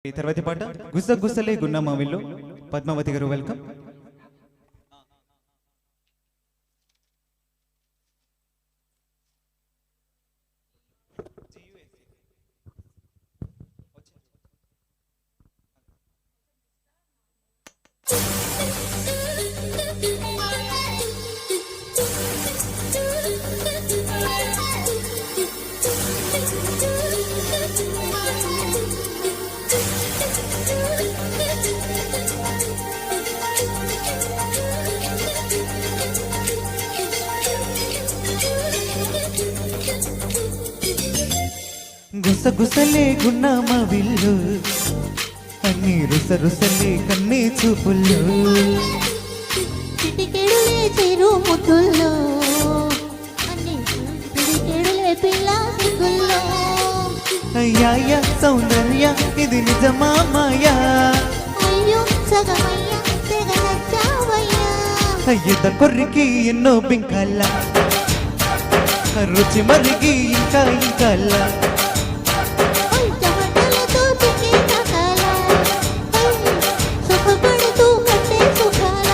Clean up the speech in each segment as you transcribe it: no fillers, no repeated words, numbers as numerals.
తర్వాతి పాట గుసగుసలే గున్నమావిల్లో పద్మావతి గారు వెల్కమ్. గుసగుసలే గున్నమావిల్లో అన్ని రుసరుసలే కన్నీ చూపుల్లో చిటికెడులే చిరు ముద్దుల్లో అన్ని పిడికెడులే పిల్ల సిగ్గుల్లో అయ్యాయ సౌందర్య ఇది నిజమా మాయా అయ్యో సగమయ్యా తెగ నచ్చావయ్యా అయ్యద కొర్రికి ఎన్నో బింకాల రుచి మరిగి ఇంకా ఇంకాల చెమటలతో తినే కథల సుఖపడుతూ కట్టే సుఖాల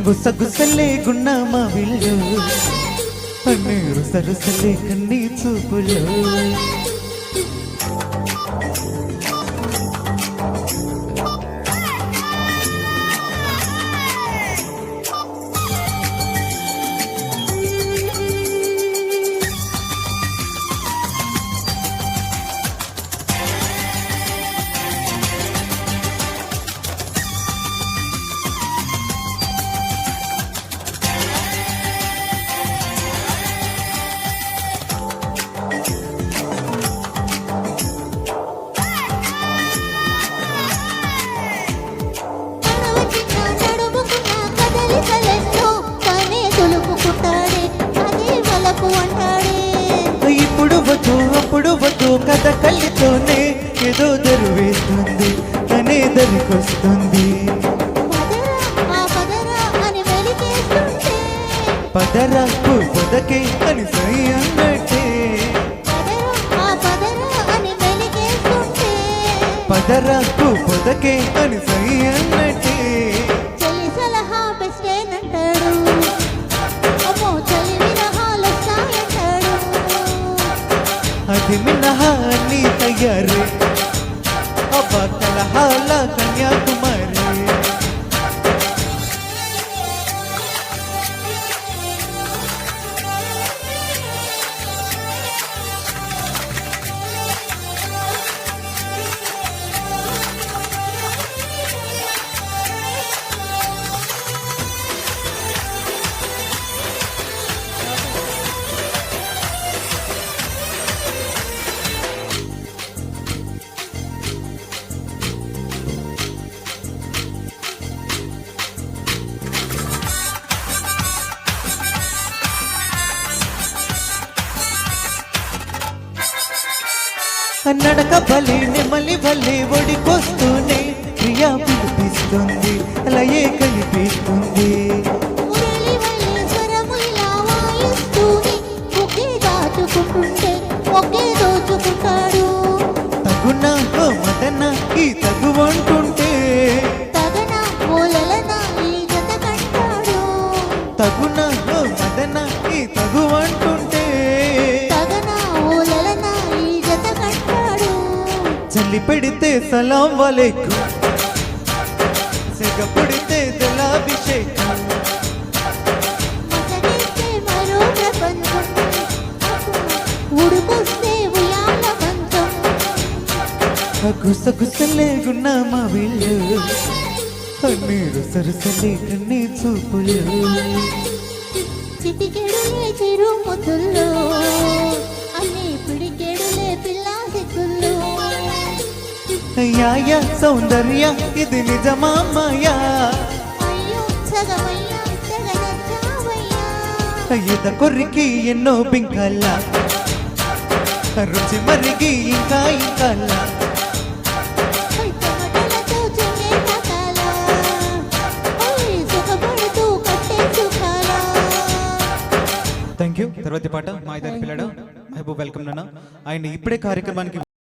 గుసగుసలే గున్నమావిల్లో అన్ని రుసరుసలే కన్నీ చూపుల్లో ఇప్పుడు వద్దు అప్పుడు వద్దు కథ కళ్ళతోనే ఏదో దరువేస్తుంది అనే దరికొస్తుంది పదరాకు పొదకే అని సై అన్నట్టే పదరాకు పొదకే అని సై అన్నట్టే అది మినహా అన్ని తయారే అబ్బ కలహాల కన్యాకుమారి నడక బలి నెమలి వల్లి ఒడికొస్తూనే ప్రియా పిలిపిస్తుంది అలయే కనిపిస్తుంది తగున మదన ఈ తగువంటుంటే తగున మదన ఈ తగువంటుంటే చల్లి పెడితే సలాం వాలేకు సెగ పుడితే దళాభిషేకం గుసగుసలే గున్నమావిల్లో అన్ని రుసరుసలే కన్నీ చూపులు చిటికెడులే చిరు ముద్దుల్లో అన్ని పిడికెడులే పిల్ల సిగ్గుల్లో అయ్యాయ సౌందర్య ఇది నిజమా మాయా అయ్యో సగమయ్యా తెగ నచ్చావయ్యా అయ్యద కొర్రికి ఎన్నో బింకాల రుచి మరిగి ఇంకా ఇంకాల చెమటలతో తినే కథల సుఖపడుతూ కట్టే సుఖాల. Thank you. తర్వాతి పాట మా ఇద్దరి పిల్లడు మహబూబ్ వెల్కమ్ నాన్న. ఆయన ఇప్పుడే కార్యక్రమానికి